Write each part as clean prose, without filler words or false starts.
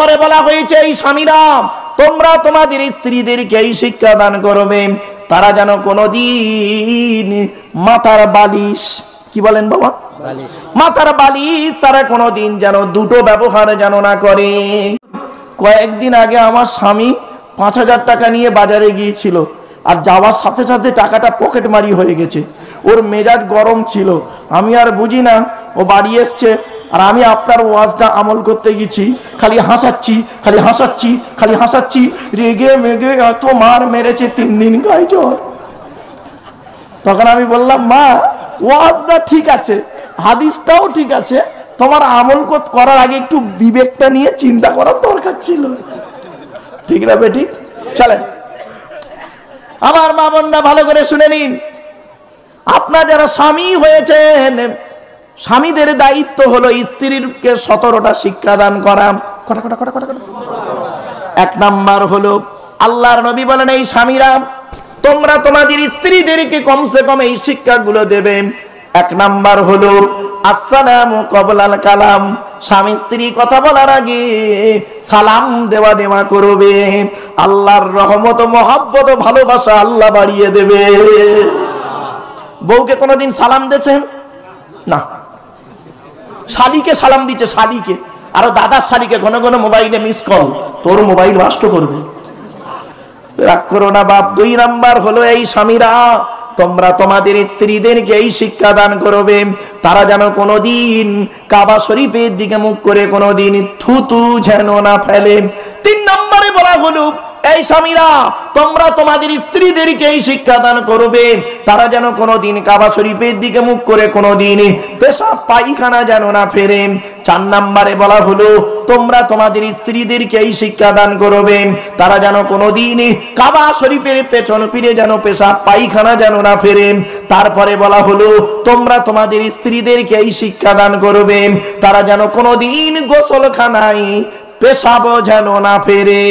এরপরে বলা হয়েছে এই স্বামীরা তোমরা তোমাদের স্ত্রীদেরকে এই শিক্ষা দান করবে তারা যেন কোনোদিন মাথার বালিশ, কি বলেন বাবা, মাথার বালিশ তারা কোনোদিন যেন দুটো ব্যবহার যেন না করে। কয়েকদিন আগে আমার স্বামী 5,000 টাকা নিয়ে বাজারে গিয়েছিল, আর যাওয়ার সাথে সাথে টাকাটা পকেট মারি হয়ে গেছে। ওর মেজাজ গরম ছিল, আমি আর বুঝি না। ও বাড়ি এসছে, আর আমি আপনার ওয়াজটা আমল করতে গেছি, খালি হাসাচ্ছি খালি হাসাচ্ছি খালি হাসাচ্ছি, রেগে মেগে এত মার মেরেছে 3 দিন গায়ে জ্বর। তখন আমি বললাম, মা ওয়াজটা ঠিক আছে, হাদিসটাও ঠিক আছে, তোমার আমল করার আগে একটু বিবেকটা নিয়ে চিন্তা করার দরকার ছিল। ঠিক না বেঠিক? চলেন আমার মা বোনরা ভালো করে শুনে নিন, আপনার যারা স্বামী হয়েছেন স্বামীদের দায়িত্ব হলো স্ত্রীকে 17টা শিক্ষা দান করা। এক নাম্বার হলো আল্লাহর নবী বলেন এই স্বামীরা তোমরা তোমাদের স্ত্রীদেরকে কমসে কম এই শিক্ষাগুলো দেবে। এক নাম্বার হলো আসসালামু ক্বাবলাল কালাম, স্বামী স্ত্রী কথা বলার আগে সালাম দেওয়া নেওয়া করবে। আল্লাহর রহমত মহব্বত ভালোবাসা আল্লাহ বাড়িয়ে দেবে। বউকে কোনোদিন সালাম দিয়েছেন না? শালিকে সালাম দিচ্ছে, শালিকে, আর দাদার শালিকে ঘন ঘন মোবাইলে মিস কল, তোর মোবাইল নষ্ট করবে। রাগ করো না বাপ। 2 নাম্বার হলো এই স্বামীরা তোমরা তোমাদের স্ত্রীদেরকে এই শিক্ষা দান করবে তারা যেন কোনোদিন কাবা শরীফের দিকে মুখ করে কোনোদিন থুতু যেন না ফেলে। 3 নম্বরে বলা হলো এই স্বামীরা তোমরা তোমাদের স্ত্রীদেরকে এই শিক্ষা দান করবে তারা যেন কোনোদিন কাবা শরীফের দিকে মুখ করে কোনোদিন পেশাব পায়খানা যেন না ফেরে। 4 নম্বরে বলা হলো তোমরা তোমাদের স্ত্রীদেরকে এই শিক্ষা দান করবে তারা যেন কোনোদিন কাবা শরীফের পেছন ফিরে যেন পেশাব পায়খানা যেন না ফেরে। তারপরে বলা হলো তোমরা তোমাদের স্ত্রীদেরকে এই শিক্ষা দান করবে তারা যেন কোনোদিন গোসলখানায় পেশাব যেন না ফেরে।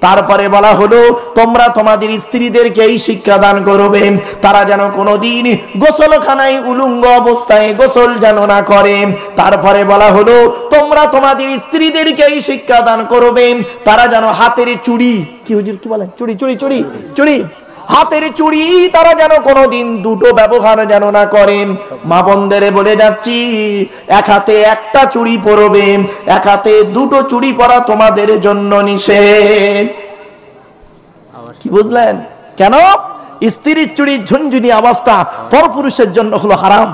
তারপরে বলা হলো তোমরা তোমাদের স্ত্রীদেরকে এই শিক্ষা দান করবে তারা যেন কোনোদিন গোসলখানায় উলঙ্গ অবস্থায় গোসল যেন না করে। তারপরে বলা হলো তোমরা তোমাদের স্ত্রীদেরকে এই শিক্ষা দান করবে তারা যেন হাতের চুড়ি, কি হুজুর কি বলেন, চুড়ি চুড়ি চুড়ি চুড়ি, হাতের চুড়ি তারা যেন কোনোদিন দুটো ব্যবহার যেন না করেন। মা বোনদের বলে যাচ্ছি এক হাতে একটা চুড়ি পরবে, এক হাতে দুটো চুড়ি পরা তোমাদের জন্য নিষেধ। কি বুঝলেন? কেন? স্ত্রীর চুড়ির ঝুনঝুনি আওয়াজটা পরপুরুষের জন্য হলো হারাম।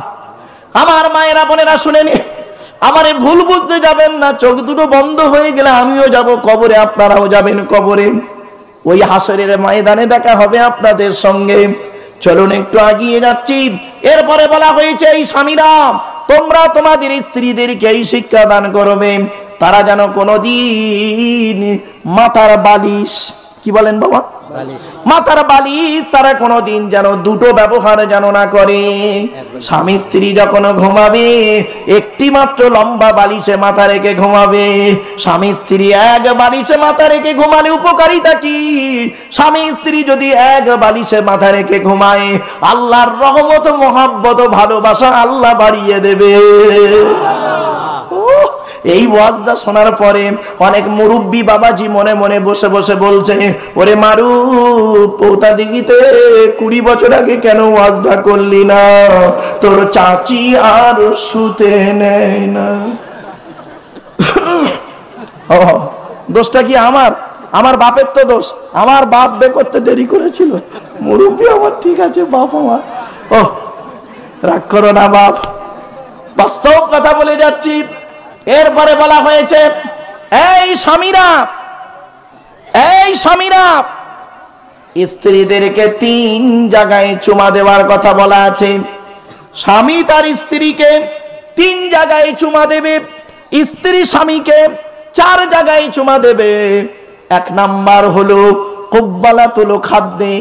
আমার মায়েরা বোনেরা শুনেনি, আমারে ভুল বুঝতে যাবেন না। চোখ দুটো বন্ধ হয়ে গেলে আমিও যাব কবরে, আপনারাও যাবেন কবরে। ওই হাসরের ময়দানে দেখা হবে আপনাদের সঙ্গে। চলুন একটু এগিয়ে যাচ্ছি। এরপরে বলা হয়েছে এই স্বামীরা তোমরা তোমাদের স্ত্রীদেরকে এই শিক্ষা দান করবে তারা যেন কোনোদিন মাথার বালিশ, কি বলেন বাবা, মাথার বালিশ তারা কোনোদিন যেন দুটো ব্যবহার যেন না করে। স্বামী স্ত্রী যখন ঘুমাবে একটি মাত্র লম্বা বালিশে মাথা রেখে ঘুমাবে। স্বামী স্ত্রী এক বালিশে মাথা রেখে ঘুমালে উপকারিতা কি? স্বামী স্ত্রী যদি এক বালিশে মাথা রেখে ঘুমায় আল্লাহর রহমত মহব্বত ভালোবাসা আল্লাহ বাড়িয়ে দেবে। এই ওয়াজটা শোনার পরে অনেক মুরব্বী বাবাজি মনে মনে বসে বসে বলছে, ওরে মারু পৌতা দিঘিতে 20 বছর আগে কেন ওয়াজটা করলি না? তোর চাচি আর শুতে নেয় না। দোষটা কি আমার? আমার বাপের তো দোষ। আমার বাপ বে করতে দেরি করেছিল। মুরব্বী আমার ঠিক আছে, বাপ আমার। ও রাগ করো না বাপ, বাস্তব কথা বলে যাচ্ছি। এরপরে বলা হয়েছে এই স্বামীরা স্ত্রীদেরকে 3 জায়গায় চুমা দেওয়ার কথা বলা আছে। স্বামী তার স্ত্রীকে 3 জায়গায় চুমা দেবে, স্ত্রী স্বামীকে 4 জায়গায় চুমা দেবে। 1 নাম্বার হলো কুব্বালাতুল খাদ্দে,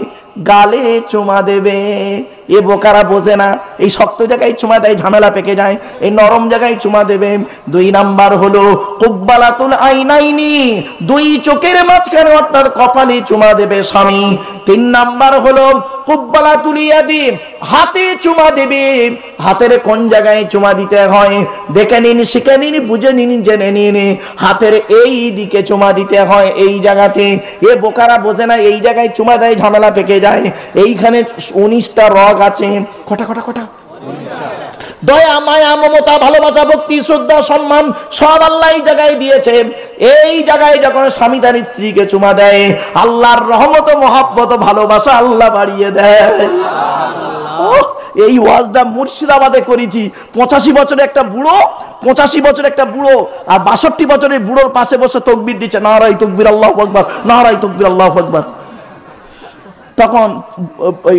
গালে চুমা দেবে। এ বোকারা বোঝে না, এই শক্ত জায়গায় চুমা দেয় ঝামেলা পেকে যায়, এই নরম জায়গায় চুমা দেবে। 2 নাম্বার হলো কুব্বালাতুল আইনাইনি, 2 চোখের মাঝখানে অর্থাৎ কপালে চুমা দেবে স্বামী। 3 নাম্বার হলো কুব্বালাতুল ইয়াদি, হাতে চুমা দেবে। হাতের কোন জায়গায় চুমা দিতে হয় দেখে নিন, শিখে নিন, বুঝে নিন, জেনে নিন। হাতের এই দিকে চুমা দিতে হয়, এই জায়গাতে। এ বোকারা বোঝে না, এই জায়গায় চুমা দেয় ঝামেলা পেকে যায়। এইখানে 19টা রগ আছে। কটা কটা কটা? দয়া, মায়া, মমতা, ভালোবাসা, ভক্তি, শ্রদ্ধা, সম্মান সব আল্লাহ এই জায়গায় দিয়েছে। এই জায়গায় যখন স্বামী তার স্ত্রীকে চুমা দেয়, আল্লাহর রহমত, মহব্বত, ভালোবাসা আল্লাহ বাড়িয়ে দেয়। এই ওয়াজটা মুর্শিদাবাদে করেছি। 85 বছরের একটা বুড়ো, 85 বছরের একটা বুড়ো আর 62 বছরের বুড়োর পাশে বসে তাকবীর দিচ্ছে, নারায়ে তাকবীর, আল্লাহু আকবার, নারায়ে তাকবীর, আল্লাহু আকবার। তখন ওই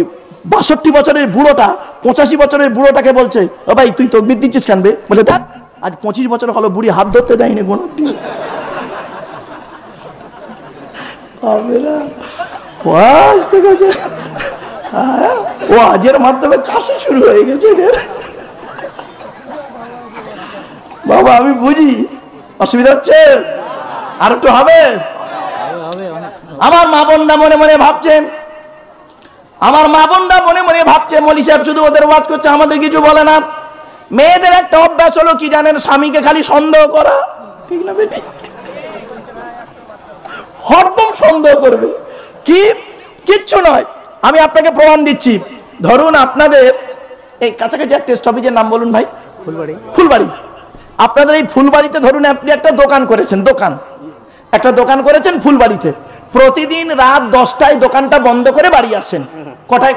62 বছরের বুড়োটা 85 বছরের বুড়োটাকে বলছে, ও ভাই তুই তাকবীর দিচ্ছিস কেন বে? বলে দেখ আজ 25 বছর হলো বুড়ি হাত ধরতে দেয়নি গোনাটি। ওয়াজ দেখেছে, ওয়াজের মাধ্যমে কাশি শুরু হয়ে গেছে এদের। বাবা আমি বুঝি, অসুবিধা হচ্ছে, আর একটু হবে। আমার মা বোনরা মনে মনে ভাবছে, আমার মা বোনরা মনে মনে ভাবছে মৌলী সাহেব শুধু ওদের ওয়াজ করছে, আমাদের কিছু বলে না। মেয়েদের একটা অভ্যাস হলো কি জানেন? স্বামীকে খালি সন্দেহ করা, ঠিক না বেটি? হরদম সন্দেহ করবে। কি কিচ্ছু নয়, আমি আপনাকে প্রমাণ দিচ্ছি। ধরুন আপনাদের এই কাছাকাছি একটা স্টপেজের নাম বলুন ভাই। ফুলবাড়ি। ফুলবাড়ি। আপনাদের এই ফুলবাড়িতে ধরুন আপনি একটা দোকান করেছেন, একটা দোকান করেছেন ফুলবাড়িতে। প্রতিদিন রাত 10টায় দোকানটা বন্ধ করে বাড়ি আসেন। কটায়?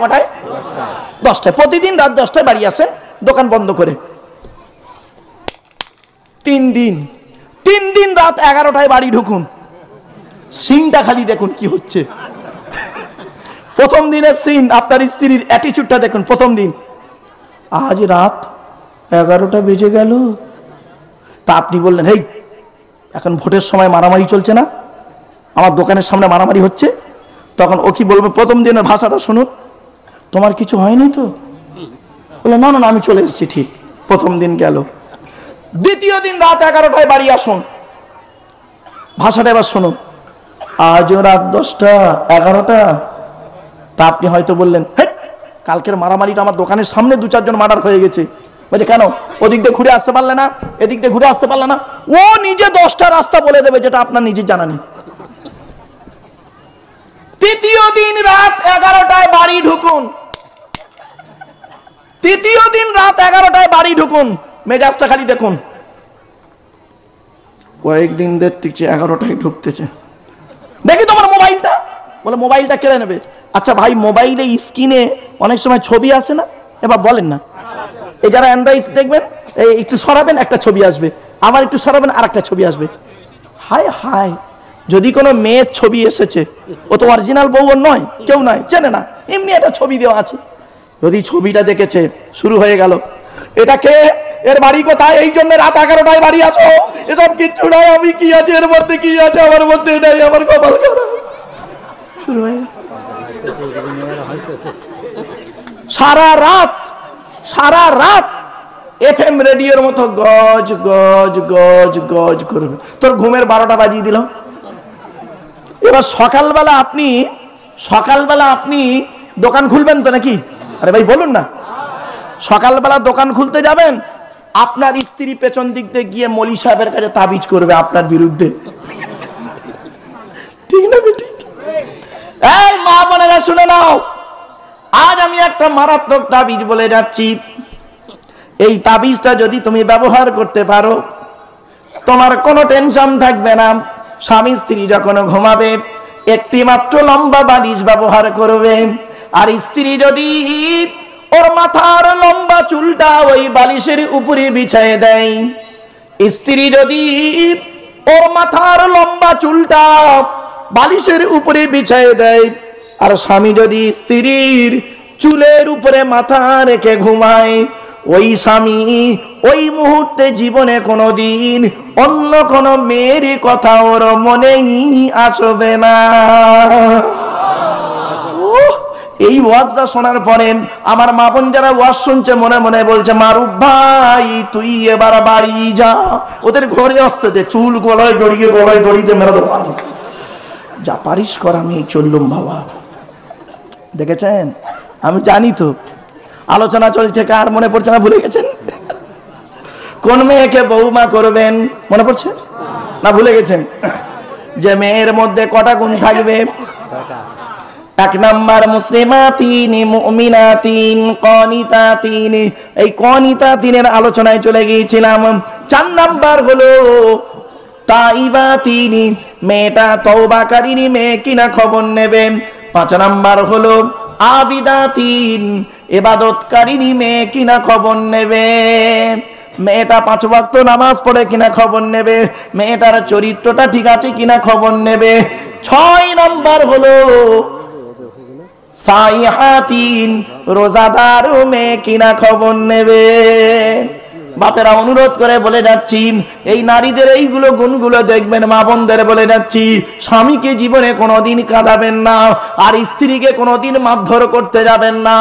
10টায়। প্রতিদিন রাত 10টায় বাড়ি আসেন দোকান বন্ধ করে। 3 দিন রাত 11টায় বাড়ি ঢুকুন। সিনটা খালি দেখুন কি হচ্ছে। প্রথম দিনের সিন, আপনার স্ত্রীর অ্যাটিটিউডটা দেখুন। প্রথম দিন, আজ রাত 11টা বেজে গেল। তা আপনি বললেন, হেই এখন ভোটের সময় মারামারি চলছে না, আমার দোকানের সামনে মারামারি হচ্ছে। তখন ও কি বলবে? প্রথম দিনের ভাষাটা শুনুন, তোমার কিছু হয়নি তো? বলে না না না, আমি চলে এসেছি। ঠিক, প্রথম দিন গেল। দ্বিতীয় দিন রাত 11টায় বাড়ি আসুন, ভাষাটা এবার শুনুন, আজও রাত 10টা 11টা। তা আপনি হয়তো বললেন, হে কালকের মারামারিটা আমার দোকানের সামনে 2-4 জন মার্ডার হয়ে গেছে। বলছে কেন? ওদিক দিয়ে ঘুরে আসতে পারলে না, এদিক দিয়ে ঘুরে আসতে পারলে না। ও নিজে 10টা রাস্তা বলে দেবে যেটা আপনার নিজের জানা নেই। তৃতীয় দিন রাত 11টায় বাড়ি ঢুকুন, তৃতীয় দিন রাত 11টায় বাড়ি ঢুকুন, মেজাজটা খালি দেখুন। কয়েকদিন দেখছি 11টায় ঢুকতেছে। দেখি তোমার মোবাইলটা। বলে মোবাইলটা কেড়ে নেবে। আচ্ছা ভাই, মোবাইলে স্ক্রিনে অনেক সময় ছবি আসে না? এবার বলেন না, এই যারা অ্যান্ড্রয়েড দেখবেন, এই একটু সরাবেন একটা ছবি আসবে, আবার একটু সরাবেন আর একটা ছবি আসবে। হায় হায়, যদি কোনো মেয়ের ছবি এসেছে, ও তো অরিজিনাল বউ নয়, কেউ নয়, চেনে না, এমনি একটা ছবি দেওয়া আছে। যদি ছবিটা দেখেছে, শুরু হয়ে গেল, এটাকে এর বাড়ি কোথায়, এই জন্য রাত 11টায় বাড়ি আসো, এসব কিচ্ছু নাই, আমি কি আছে এর মধ্যে, কি আছে আমার মধ্যে, এটাই আমার কপাল খারাপ। শুরু হয়ে গেল। সারা রাত FM রেডিওর মতো গজ গজ গজ গজ করবে। তোর ঘুমের 12টা বাজিয়ে দিল। এবার সকালবেলা আপনি দোকান খুলবেন তো নাকি? আরে ভাই বলুন না, সকালবেলা দোকান খুলতে যাবেন, আপনার স্ত্রী পেছন দিক দিয়ে গিয়ে মৌলী সাহেবের কাছে তাবিজ করবে আপনার বিরুদ্ধে, ঠিক না বেটি? এই মা বোনেরা শুনে নাও, আজ আমি একটা মারাত্মক তাবিজ বলে যাচ্ছি। এই তাবিজটা যদি তুমি ব্যবহার করতে পারো, তোমার কোনো টেনশন থাকবে না। স্বামী স্ত্রী যখন ঘুমাবে, একটি মাত্র লম্বা বালিশ ব্যবহার করবে। আর স্ত্রী যদি ওর মাথার লম্বা চুলটা ওই বালিশের উপরে বিছিয়ে দেয়, স্ত্রী যদি ওর মাথার লম্বা চুলটা বালিশের উপরে বিছিয়ে দেয়, আর স্বামী যদি স্ত্রীর চুলের উপরে মাথা রেখে ঘুমায়, ওই স্বামী ওই মুহূর্তে জীবনে কোনোদিন অন্য কোনো মেয়ের কথা ওর মনেই আসবে না। এই ওয়াজটা শোনার পরে আমার মা বোন যারা ওয়াজ শুনছে মনে মনে বলছে, মারুফ ভাই তুই এবার বাড়ি যা, ওদের ঘরে আসতে দে, চুল গলায় দড়িতে মেরে দেবো, যা পারিস কর, আমি চললুম বাবা। দেখেছেন আমি জানি তো আলোচনা চলছে, কার মনে পড়ছে না, ভুলে গেছেন? কোন মেয়েকে বৌমা করবেন মনে পড়ছে না, ভুলে গেছেন? যে মেয়ের মধ্যে কটা গুণ থাকবে? 1 নাম্বার মুসলিমাতিন, মুমিনাতিন, কানিতাতিন। এই কানিতাতিনের আলোচনায় চলে গিয়েছিলাম। 4 নাম্বার হলো তাইবাতিন, মেয়েটা তওবাকারিনী মেয়ে কিনা খবর নেবে। 5 নাম্বার হলো আবিদাতিন, ইবাদতকারিনী মেয়ে কিনা খবর নেবে। মেয়েটা 5 ওয়াক্ত নামাজ পড়ে কিনা খবর নেবে, মেয়েটার চরিত্রটা ঠিক আছে কিনা খবর নেবে। 6 নাম্বার হলো সাইহাতিন, রোজাদার মেয়ে কিনা খবর নেবে। বাপেরা অনুরোধ করে বলে যাচ্ছি, এই নারীদের এইগুলো গুণগুলো দেখবেন। মা বোনদের বলে যাচ্ছি, স্বামীকে জীবনে কোনোদিন কাঁদাবেন না, আর স্ত্রীকে কোনোদিন মারধর করতে যাবেন না।